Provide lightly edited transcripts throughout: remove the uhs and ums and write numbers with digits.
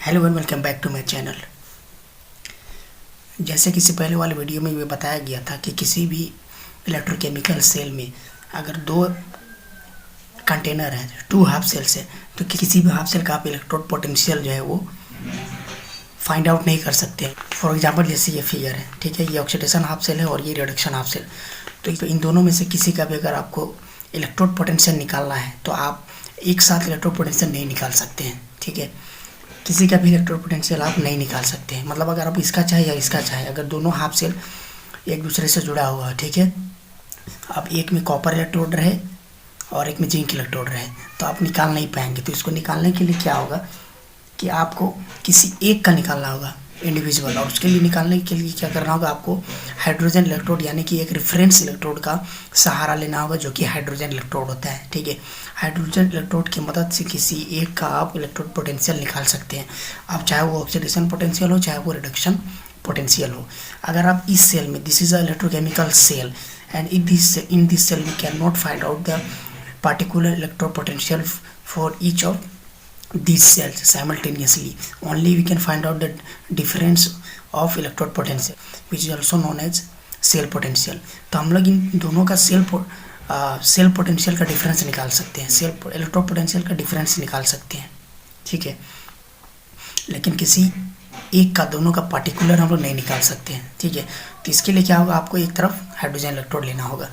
Hello and welcome back to my channel. जैसे किसी पहले वाले वीडियो में ये बताया गया था कि किसी भी इलेक्ट्रोकेमिकल सेल में अगर दो कंटेनर है, टू हाफ सेल्स है, तो किसी भी हाफ सेल का आप इलेक्ट्रोड पोटेंशियल जो है वो फाइंड आउट नहीं कर सकते। फॉर एग्जांपल जैसे ये फिगर है, ठीक है, ये ऑक्सीडेशन हाफ सेल है और ये रिडक्शन हाफ सेल। तो इन दोनों में से किसी का भी अगर आपको इलेक्ट्रोड पोटेंशियल निकालना है तो आप एक साथ इलेक्ट्रोड पोटेंशियल नहीं निकाल सकते हैं, ठीक है। किसी का भी इलेक्ट्रोड पोटेंशियल आप नहीं निकाल सकते हैं। मतलब अगर आप इसका चाहे या इसका चाहे, अगर दोनों हाफ सेल एक दूसरे से जुड़ा हुआ है, ठीक है, अब एक में कॉपर इलेक्ट्रोड रहे और एक में जिंक इलेक्ट्रोड रहे, तो आप निकाल नहीं पाएंगे। तो इसको निकालने के लिए क्या होगा कि आपको किसी एक का निकालना होगा इंडिविजुअल, और उसके लिए निकालने के लिए क्या करना होगा, आपको हाइड्रोजन इलेक्ट्रोड यानी कि एक रेफरेंस इलेक्ट्रोड का सहारा लेना होगा, जो कि हाइड्रोजन इलेक्ट्रोड होता है, ठीक है। हाइड्रोजन इलेक्ट्रोड की मदद से किसी एक का आप इलेक्ट्रोड पोटेंशियल निकाल सकते हैं। अब चाहे वो ऑक्सीडेशन पोटेंशियल हो, चाहे वो रिडक्शन पोटेंशियल हो। अगर आप इस सेल में, this is a electrochemical cell and in this cell we can not find out the particular electrode potential for each of these cells simultaneously. Only we can find out the difference of electrode potential, which is also known as cell potential. तो हम लोग इन दोनों का cell potential का difference निकाल सकते हैं, cell electrode potential का डिफरेंस निकाल सकते हैं, ठीक है। लेकिन किसी एक का, दोनों का पार्टिकुलर हम लोग नहीं निकाल सकते हैं, ठीक है। तो इसके लिए क्या होगा, आपको एक तरफ हाइड्रोजन इलेक्ट्रोड लेना होगा।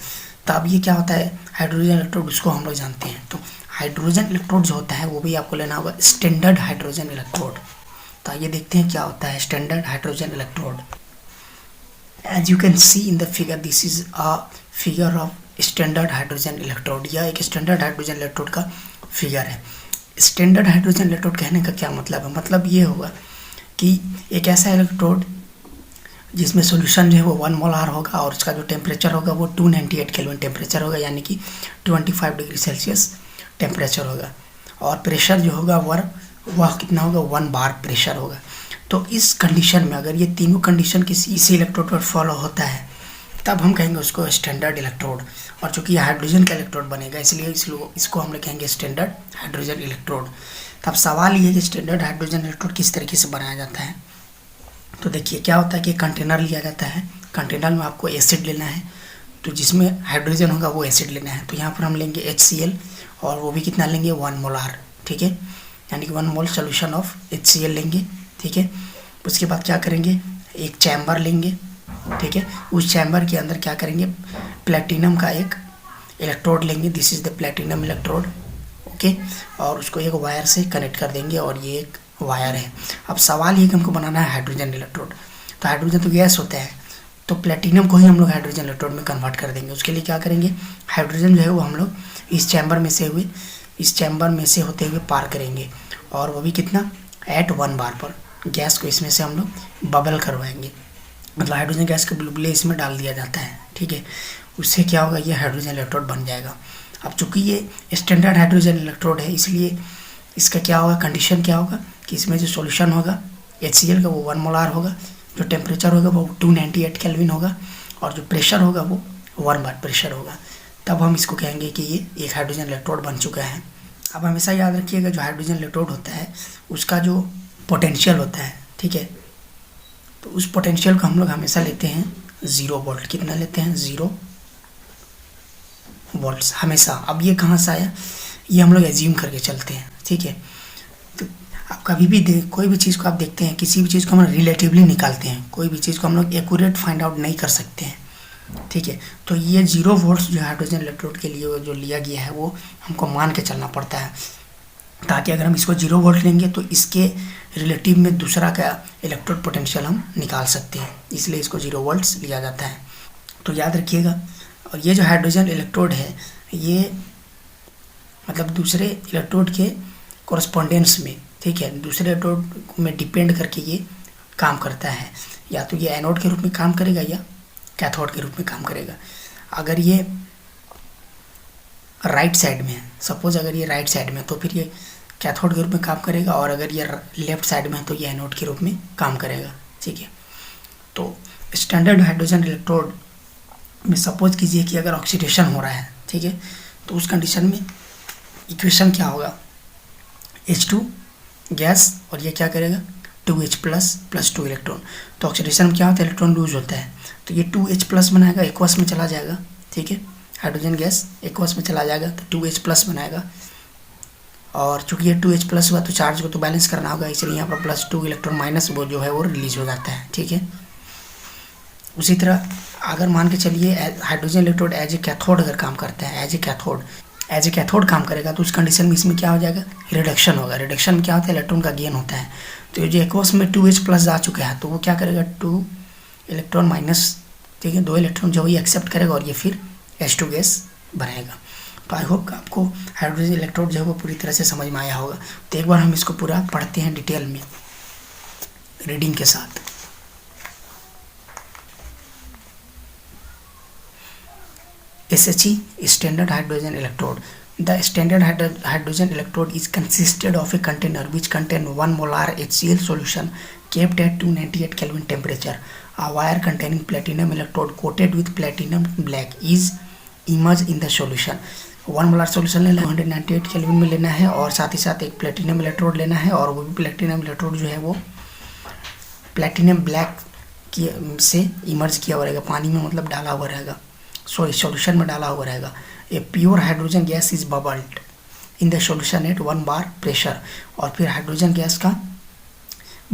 तो अब ये क्या होता है हाइड्रोजन इलेक्ट्रोड, उसको हम लोग जानते हैं। तो हाइड्रोजन इलेक्ट्रोड जो होता है वो भी आपको लेना होगा स्टैंडर्ड हाइड्रोजन इलेक्ट्रोड। तो आइए देखते हैं क्या होता है standard hydrogen electrode. As you can see in the figure, this is a figure of standard hydrogen electrode. यह एक स्टैंडर्ड हाइड्रोजन इलेक्ट्रोड का फिगर है। स्टैंडर्ड हाइड्रोजन इलेक्ट्रोड कहने का क्या मतलब है, मतलब ये होगा कि एक ऐसा इलेक्ट्रोड जिसमें सॉल्यूशन जो है वो 1 मोलार होगा और उसका जो टेम्परेचर होगा वो 298 केल्विन टेम्परेचर होगा, यानी कि 25 डिग्री सेल्सियस टेम्परेचर होगा। और प्रेशर जो होगा वह कितना होगा, 1 बार प्रेशर होगा। तो इस कंडीशन में अगर ये तीनों कंडीशन किसी इसी इलेक्ट्रोड पर फॉलो होता है तब हम कहेंगे उसको स्टैंडर्ड इलेक्ट्रोड। और चूँकि ये हाइड्रोजन का इलेक्ट्रोड बनेगा इसलिए इसको हम लोग कहेंगे स्टैंडर्ड हाइड्रोजन इलेक्ट्रोड। तब सवाल ये है कि स्टैंडर्ड हाइड्रोजन इलेक्ट्रोड किस तरीके से बनाया जाता है। तो देखिए क्या होता है कि कंटेनर लिया जाता है, कंटेनर में आपको एसिड लेना है, तो जिसमें हाइड्रोजन होगा वो एसिड लेना है। तो यहाँ पर हम लेंगे HCl और वो भी कितना लेंगे, 1 मोलार, ठीक है, यानी कि 1 मोल सोल्यूशन ऑफ HCl लेंगे, ठीक है। उसके बाद क्या करेंगे, एक चैम्बर लेंगे, ठीक है। उस चैम्बर के अंदर क्या करेंगे, प्लेटिनम का एक इलेक्ट्रोड लेंगे, this is the platinum electrode, okay. और उसको एक वायर से कनेक्ट कर देंगे और ये एक वायर है। अब सवाल ये कि हमको बनाना है हाइड्रोजन इलेक्ट्रोड। तो हाइड्रोजन तो गैस होता है, तो प्लेटिनम को ही हम लोग हाइड्रोजन इलेक्ट्रोड में कन्वर्ट कर देंगे। उसके लिए क्या करेंगे, हाइड्रोजन जो है वो हम लोग इस चैम्बर में से होते हुए पार करेंगे, और वो भी कितना, एट 1 बार पर। गैस को इसमें से हम लोग बबल करवाएंगे, मतलब हाइड्रोजन गैस के बुलबुले इसमें डाल दिया जाता है, ठीक है। उससे क्या होगा, ये हाइड्रोजन इलेक्ट्रोड बन जाएगा। अब चूँकि ये स्टैंडर्ड हाइड्रोजन इलेक्ट्रोड है इसलिए इसका क्या होगा, कंडीशन क्या होगा कि इसमें जो सॉल्यूशन होगा HCl का वो 1 मोलार होगा, जो टेम्परेचर होगा वो 298 केल्विन होगा, और जो प्रेशर होगा वो 1 बार प्रेशर होगा। तब हम इसको कहेंगे कि ये एक हाइड्रोजन इलेक्ट्रोड बन चुका है। अब हमेशा याद रखिएगा जो हाइड्रोजन इलेक्ट्रोड होता है उसका जो पोटेंशियल होता है, ठीक है, तो उस पोटेंशियल को हम लोग हमेशा लेते हैं 0 वोल्ट। कितना लेते हैं, 0 वोल्ट्स हमेशा। अब ये कहाँ से आया, ये हम लोग एज्यूम करके चलते हैं, ठीक है। तो आप कभी भी कोई भी चीज़ को आप देखते हैं, किसी भी चीज़ को हम लोग रिलेटिवली निकालते हैं, कोई भी चीज़ को हम लोग एक्यूरेट फाइंड आउट नहीं कर सकते हैं, ठीक है। तो ये 0 वोल्ट्स जो हाइड्रोजन इलेक्ट्रोड के लिए जो लिया गया है वो हमको मान के चलना पड़ता है, ताकि अगर हम इसको 0 वोल्ट लेंगे तो इसके रिलेटिव में दूसरा का इलेक्ट्रोड पोटेंशियल हम निकाल सकते हैं, इसलिए इसको 0 वोल्ट्स लिया जाता है। तो याद रखिएगा। और ये जो हाइड्रोजन इलेक्ट्रोड है ये मतलब दूसरे इलेक्ट्रोड के कोरस्पोंडेंस में, ठीक है, दूसरे इलेक्ट्रोड में डिपेंड करके ये काम करता है। या तो ये एनोड के रूप में काम करेगा या कैथोड के रूप में काम करेगा। अगर ये राइट साइड में है, सपोज अगर ये राइट साइड में, तो फिर ये कैथोड के रूप में काम करेगा, और अगर ये लेफ्ट साइड में है तो ये एनोड के रूप में काम करेगा, ठीक है। तो स्टैंडर्ड हाइड्रोजन इलेक्ट्रोड में सपोज कीजिए कि अगर ऑक्सीडेशन हो रहा है, ठीक है, तो उस कंडीशन में इक्वेशन क्या होगा, H2 गैस, और ये क्या करेगा 2H प्लस प्लस 2 इलेक्ट्रॉन। तो ऑक्सीडेशन में क्या होता है, इलेक्ट्रॉन लूज होता है, तो ये 2H प्लस बनाएगा, एक्वस में चला जाएगा, ठीक है, हाइड्रोजन गैस एक्वस में चला जाएगा तो 2H प्लस बनाएगा। और चूंकि ये 2H प्लस हुआ तो चार्ज को तो बैलेंस करना होगा, इसलिए यहाँ पर प्लस 2 इलेक्ट्रॉन माइनस वो जो है वो रिलीज हो जाता है, ठीक है। उसी तरह अगर मान के चलिए hydrogen electrode as a cathode अगर काम करता है, एज ए कैथोड काम करेगा, तो उस कंडीशन में इसमें क्या हो जाएगा, रिडक्शन होगा। रिडक्शन में क्या होता है, इलेक्ट्रॉन का गेन होता है। तो ये जो एक्वस में 2H प्लस जा चुका है तो वो क्या करेगा, 2 इलेक्ट्रॉन माइनस, ठीक है, 2 इलेक्ट्रॉन जो ये एक्सेप्ट करेगा और ये फिर H2 गैस बनाएगा। तो आई होप आपको हाइड्रोजन इलेक्ट्रोड जो है वो पूरी तरह से समझ में आया होगा। तो एक बार हम इसको पूरा पढ़ते हैं डिटेल में रीडिंग के साथ। SHE standard hydrogen electrode. The standard hydrogen electrode is consisted of a container which contain 1 molar HCl solution kept at 298 Kelvin temperature. A wire containing platinum electrode coated with platinum black is immersed in the solution. 1 molar solution लेना 298 kelvin में लेना है और साथ ही साथ एक platinum electrode लेना है, और वो भी प्लेटिनम इलेक्ट्रोड जो है वो प्लेटिनम ब्लैक की से इमर्ज किया हुआ रहेगा, पानी में मतलब डाला हुआ रहेगा, सॉरी सॉल्यूशन में डाला हुआ रहेगा। A pure hydrogen gas is bubbled in the solution at 1 bar pressure. और फिर हाइड्रोजन गैस का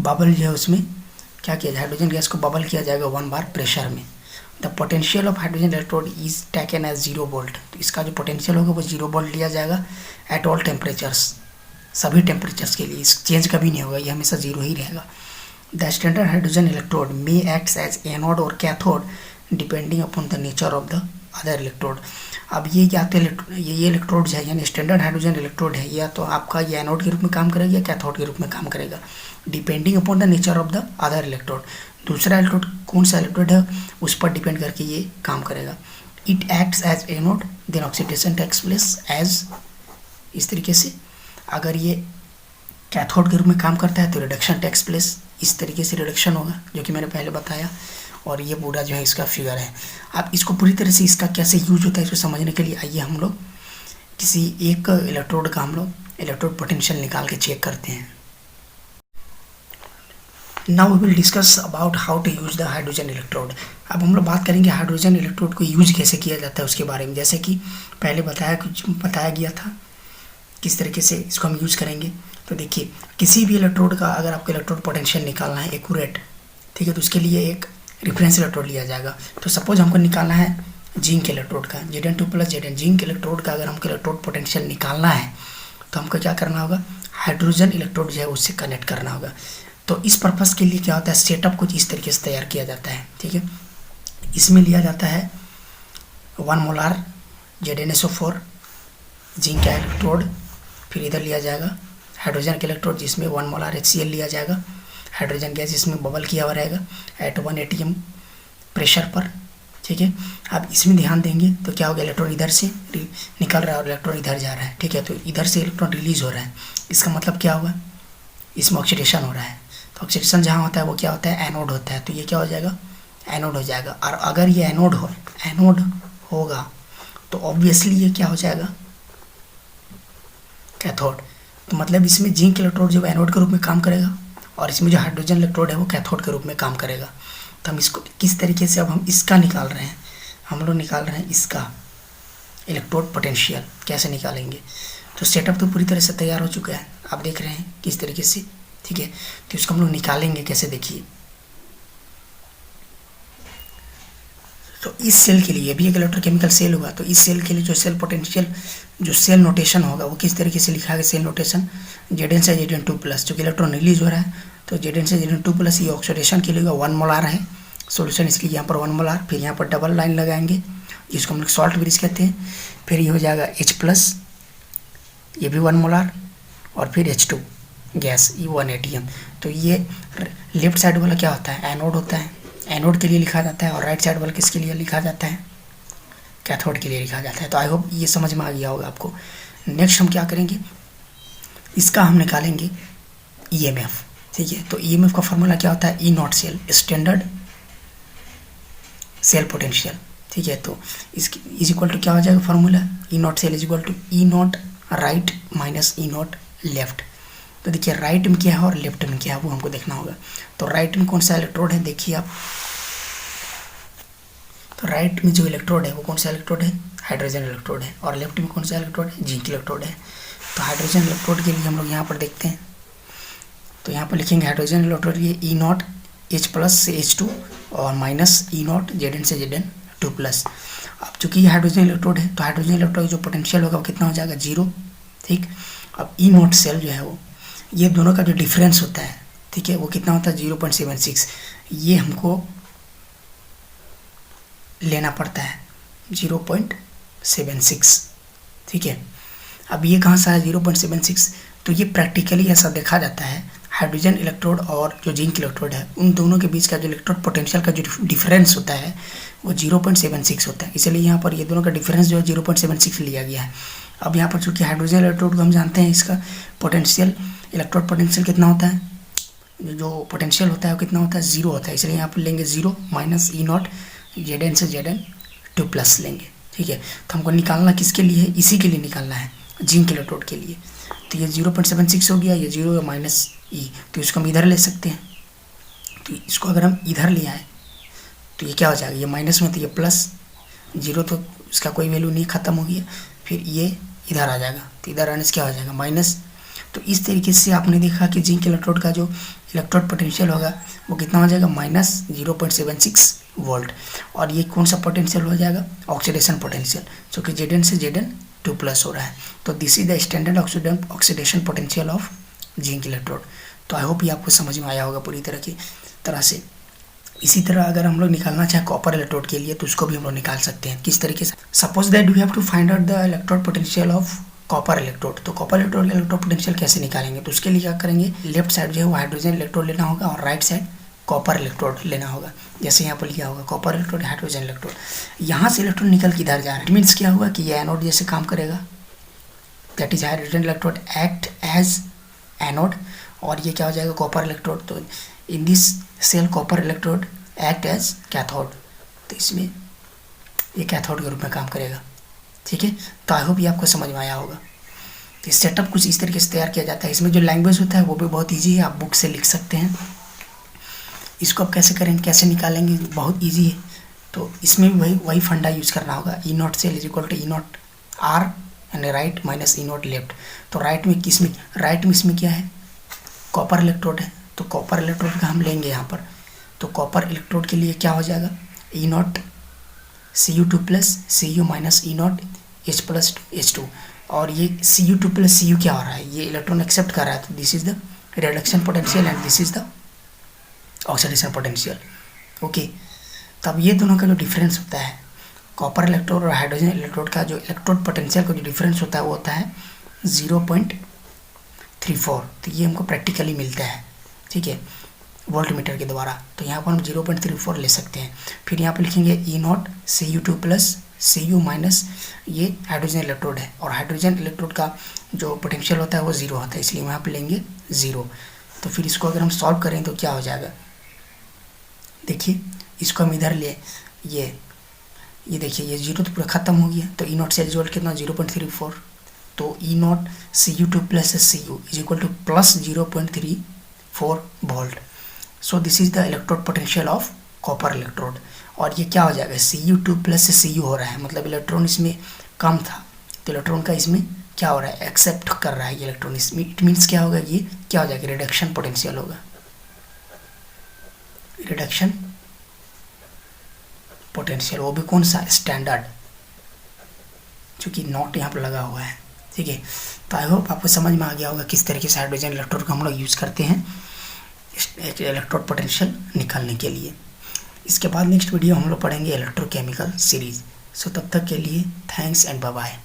बबल जो है उसमें क्या किया जाए, हाइड्रोजन गैस को बबल किया जाएगा 1 बार प्रेशर में। The potential of hydrogen electrode is taken as 0 volt. तो इसका जो पोटेंशियल होगा वो 0 वोल्ट लिया जाएगा एट ऑल टेम्परेचर्स, सभी टेम्परेचर्स के लिए, इस चेंज कभी नहीं होगा, ये हमेशा 0 ही रहेगा। The standard hydrogen electrode may acts as anode और cathode depending upon the nature of the other electrode. अब ये क्या ये इलेक्ट्रोड है, यानी स्टैंडर्ड हाइड्रोजन इलेक्ट्रोड है, या तो आपका ये एनोड के रूप में काम करेगा या कैथोड के रूप में काम करेगा, depending upon the nature of the other electrode. दूसरा इलेक्ट्रोड कौन सा इलेक्ट्रोड है उस पर डिपेंड करके ये काम करेगा। It acts as anode then oxidation takes place as, इस तरीके से। अगर ये कैथोड के रूप में काम करता है तो रिडक्शन टेक्स प्लेस, इस तरीके से रिडक्शन होगा जो कि मैंने पहले बताया। और ये पूरा जो है इसका फिगर है। अब इसको पूरी तरह से इसका कैसे यूज होता है इसको समझने के लिए आइए हम लोग किसी एक इलेक्ट्रोड का हम लोग इलेक्ट्रोड पोटेंशियल निकाल के चेक करते हैं। Now we will discuss about how to use the hydrogen electrode. अब हम लोग बात करेंगे हाइड्रोजन इलेक्ट्रोड को यूज कैसे किया जाता है उसके बारे में। जैसे कि पहले बताया गया था किस तरीके से इसको हम यूज करेंगे। तो देखिए, किसी भी इलेक्ट्रोड का अगर आपको इलेक्ट्रोड पोटेंशियल निकालना है एक्यूरेट, ठीक है, तो उसके लिए एक रेफरेंस इलेक्ट्रोड लिया जाएगा। तो सपोज हमको निकालना है जिंक इलेक्ट्रोड का, Zn2 plus Zn, zinc electrode का अगर हमको इलेक्ट्रोड पोटेंशियल निकालना है तो हमको क्या करना होगा, हाइड्रोजन इलेक्ट्रोड जो है उससे कनेक्ट करना होगा। तो इस पर्पज़ के लिए क्या होता है, सेटअप कुछ इस तरीके से तैयार किया जाता है, ठीक है। इसमें लिया जाता है 1 मोलार ZnSO4 जिंक का इलेक्ट्रोड, फिर इधर लिया जाएगा हाइड्रोजन का इलेक्ट्रोड जिसमें 1 मोलार HCl लिया जाएगा, हाइड्रोजन गैस इसमें बबल किया हुआ रहेगा एट 1 atm प्रेशर पर, ठीक है। अब इसमें ध्यान देंगे तो क्या होगा, इलेक्ट्रॉन इधर से निकल रहा है और इलेक्ट्रॉन इधर जा रहा है, ठीक है। तो इधर से इलेक्ट्रॉन रिलीज हो रहा है, इसका मतलब क्या हुआ, इसमें ऑक्सीडेशन हो रहा है। तो ऑक्सीडेशन जहाँ होता है वो क्या होता है, एनोड होता है। तो ये क्या हो जाएगा, एनोड हो जाएगा। और अगर ये एनोड होगा तो ऑब्वियसली ये क्या हो जाएगा, कैथोड। तो मतलब इसमें जिंक इलेक्ट्रोड जो एनोड के रूप में काम करेगा और इसमें जो हाइड्रोजन इलेक्ट्रोड है वो कैथोड के रूप में काम करेगा। तो हम इसको किस तरीके से, अब हम इसका निकाल रहे हैं, हम लोग निकाल रहे हैं इसका इलेक्ट्रोड पोटेंशियल, कैसे निकालेंगे। तो सेटअप तो पूरी तरह से तैयार हो चुका है, आप देख रहे हैं किस तरीके से, ठीक है। तो इसको हम लोग निकालेंगे कैसे, देखिए। तो इस सेल के लिए भी एक इलेक्ट्रोकेमिकल सेल होगा, तो इस सेल के लिए जो सेल पोटेंशियल, जो सेल नोटेशन होगा वो किस तरीके से लिखा है, सेल नोटेशन Zn से Zn2 प्लस, जो कि इलेक्ट्रॉन रिलीज हो रहा है। तो Zn से Zn2 प्लस ये ऑक्सीडेशन के लिए 1 मोलार है सोल्यूशन, इसलिए यहाँ पर 1 मोलार, फिर यहाँ पर डबल लाइन लगाएंगे जिसको हम लोग सॉल्ट ब्रिज कहते हैं। फिर ये हो जाएगा H प्लस, ये भी 1 मोलार, और फिर H2 गैस, ये 1 atm। तो ये लेफ्ट साइड वाला क्या होता है, एनोड होता है, एनोड के लिए लिखा जाता है, और राइट साइड वाला किसके लिए लिखा जाता है, कैथोड के लिए लिखा जाता है। तो आई होप ये समझ में आ गया होगा आपको। नेक्स्ट हम क्या करेंगे, इसका हम निकालेंगे EMF, ठीक है। तो EMF का फॉर्मूला क्या होता है, E nought cell, standard cell potential, ठीक है। तो इसकी इज इक्वल टू क्या हो जाएगा formula, E nought cell is equal to E nought right minus E nought left. तो देखिए राइट में क्या है और लेफ्ट में क्या है वो हमको देखना होगा। तो राइट में कौन सा इलेक्ट्रोड है देखिए आप, तो राइट में जो इलेक्ट्रोड है वो कौन सा इलेक्ट्रोड है, हाइड्रोजन इलेक्ट्रोड है, और लेफ्ट में कौन सा इलेक्ट्रोड है, जिंक इलेक्ट्रोड है। तो हाइड्रोजन इलेक्ट्रोड के लिए हम लोग यहाँ पर देखते हैं, तो यहाँ पर लिखेंगे हाइड्रोजन इलेक्ट्रोड ये E0 H+ से H2 और माइनस E0 Zn से Zn2+। अब चूंकि ये हाइड्रोजन इलेक्ट्रोड है तो हाइड्रोजन इलेक्ट्रोड जो पोटेंशियल होगा वो कितना हो जाएगा, 0। ठीक, अब E0 सेल जो है वो, ये दोनों का जो डिफरेंस होता है, ठीक है, वो कितना होता है 0.76। ये हमको लेना पड़ता है 0.76। ठीक है, अब ये कहाँ से आया 0.76, तो ये प्रैक्टिकली ऐसा देखा जाता है हाइड्रोजन इलेक्ट्रोड और जो जिंक इलेक्ट्रोड है उन दोनों के बीच का जो इलेक्ट्रोड पोटेंशियल का जो डिफरेंस होता है वो 0.76 होता है, इसलिए यहाँ पर ये दोनों का डिफरेंस जो है 0.76 लिया गया है। अब यहाँ पर चूँकि हाइड्रोजन इलेक्ट्रोड को हम जानते हैं इसका पोटेंशियल, इलेक्ट्रोड पोटेंशियल कितना होता है, जो पोटेंशियल होता है वो कितना होता है, 0 होता है, इसलिए यहाँ पर लेंगे 0 माइनस E0 Zn से Zn2+ लेंगे। ठीक है, तो हमको निकालना किसके लिए है, इसी के लिए निकालना है, जिंक इलेक्ट्रोड के लिए। तो ये 0.76 हो गया, ये 0 माइनस E, तो इसको हम इधर ले सकते हैं। तो इसको अगर हम इधर ले आए तो ये क्या हो जाएगा, ये माइनस में, तो ये प्लस, 0 तो इसका कोई वैल्यू नहीं, ख़त्म हो गया, फिर ये इधर आ जाएगा, तो इधर आने से क्या हो जाएगा, माइनस। तो इस तरीके से आपने देखा कि जिंक इलेक्ट्रोड का जो इलेक्ट्रोड पोटेंशियल होगा वो कितना हो जाएगा, माइनस 0.76 वोल्ट। और ये कौन सा पोटेंशियल हो जाएगा, ऑक्सीडेशन पोटेंशियल, जो कि Zn से Zn2+ हो रहा है। तो this is the standard oxidation potential of zinc electrode. तो आई होप ये आपको समझ में आया होगा पूरी तरह से। इसी तरह अगर हम लोग निकालना चाहें कॉपर इलेक्ट्रोड के लिए तो उसको भी हम लोग निकाल सकते हैं। किस तरीके से, suppose that we have to find out the electrode potential of copper electrode. तो कॉपर इलेक्ट्रोड का इलेक्ट्रोड पोटेंशियल कैसे निकालेंगे, तो उसके लिए क्या करेंगे, लेफ्ट साइड जो है वो हाइड्रोजन इलेक्ट्रोड लेना होगा और राइट साइड कॉपर इलेक्ट्रोड लेना होगा। जैसे यहाँ पर लिखा होगा कॉपर इलेक्ट्रोड, हाइड्रोजन इलेक्ट्रोड, यहाँ से इलेक्ट्रॉन निकल के इधर जा रहा है, इट मीन्स क्या होगा कि ये एनोड जैसे काम करेगा, that is hydrogen electrode act as anode, और ये क्या हो जाएगा कॉपर इलेक्ट्रोड। तो in this cell copper electrode act as cathode, तो इसमें ये कैथोड के रूप में काम करेगा। ठीक है, तो आई होप ये आपको समझ में आया होगा। तो सेटअप कुछ इस तरीके से तैयार किया जाता है। इसमें जो लैंग्वेज होता है वो भी बहुत ईजी है, आप बुक से लिख सकते हैं। इसको आप कैसे करेंगे, कैसे निकालेंगे, बहुत ईजी है। तो इसमें भी वही फंडा यूज़ करना होगा, E0 cell is equal to E0 R यानी राइट माइनस E0 लेफ्ट। तो राइट में इसमें क्या है, कॉपर इलेक्ट्रोड है, तो कॉपर इलेक्ट्रोड का हम लेंगे यहाँ पर। तो कॉपर इलेक्ट्रोड के लिए क्या हो जाएगा, E0 Cu2+ Cu minus E0 H+ H2, और ये Cu2+ Cu क्या हो रहा है, ये इलेक्ट्रॉन एक्सेप्ट कर रहा है, तो this is the reduction potential and this is the oxidation potential. Okay, तब ये दोनों का जो डिफरेंस होता है कॉपर इलेक्ट्रोड और हाइड्रोजन इलेक्ट्रोड का, जो इलेक्ट्रोड पोटेंशियल का जो डिफरेंस होता है वो होता है 0.34। तो ये हमको प्रैक्टिकली मिलता है, ठीक है, वोल्टमीटर के द्वारा। तो यहाँ पर हम 0.34 ले सकते हैं। फिर यहाँ पर लिखेंगे E0 Cu2+ Cu माइनस, ये हाइड्रोजन इलेक्ट्रोड है और हाइड्रोजन इलेक्ट्रोड का जो पोटेंशियल होता है वो 0 होता है, इसलिए यहाँ पर लेंगे 0। तो फिर इसको अगर हम सॉल्व करें तो क्या हो जाएगा, देखिए इसको हम इधर ले, ये देखिए ये 0 तो पूरा ख़त्म हो गया। तो E0 से रिजल्ट कितना 0.34, तो E0 Cu2+ Cu is equal two plus 0.34 volt. So this is the electrode potential of copper electrode. और ये क्या हो जाएगा, Cu2+ Cu हो रहा है, मतलब इलेक्ट्रॉन इसमें कम था, तो इलेक्ट्रॉन का इसमें क्या हो रहा है, एक्सेप्ट कर रहा है ये इलेक्ट्रॉन इसमें। इट मीन्स क्या होगा, ये क्या हो जाएगा, रिडक्शन पोटेंशियल होगा, रिडक्शन पोटेंशियल, वो भी कौन सा, स्टैंडर्ड, चूँकि नॉट यहाँ पर लगा हुआ है। ठीक है, तो आई होप आपको समझ में आ गया होगा किस तरीके से हाइड्रोजन इलेक्ट्रोड को हम लोग यूज़ करते हैं इलेक्ट्रोड पोटेंशियल निकालने के लिए। इसके बाद नेक्स्ट वीडियो हम लोग पढ़ेंगे इलेक्ट्रोकेमिकल सीरीज। सो तब तक के लिए थैंक्स एंड बाय बाय।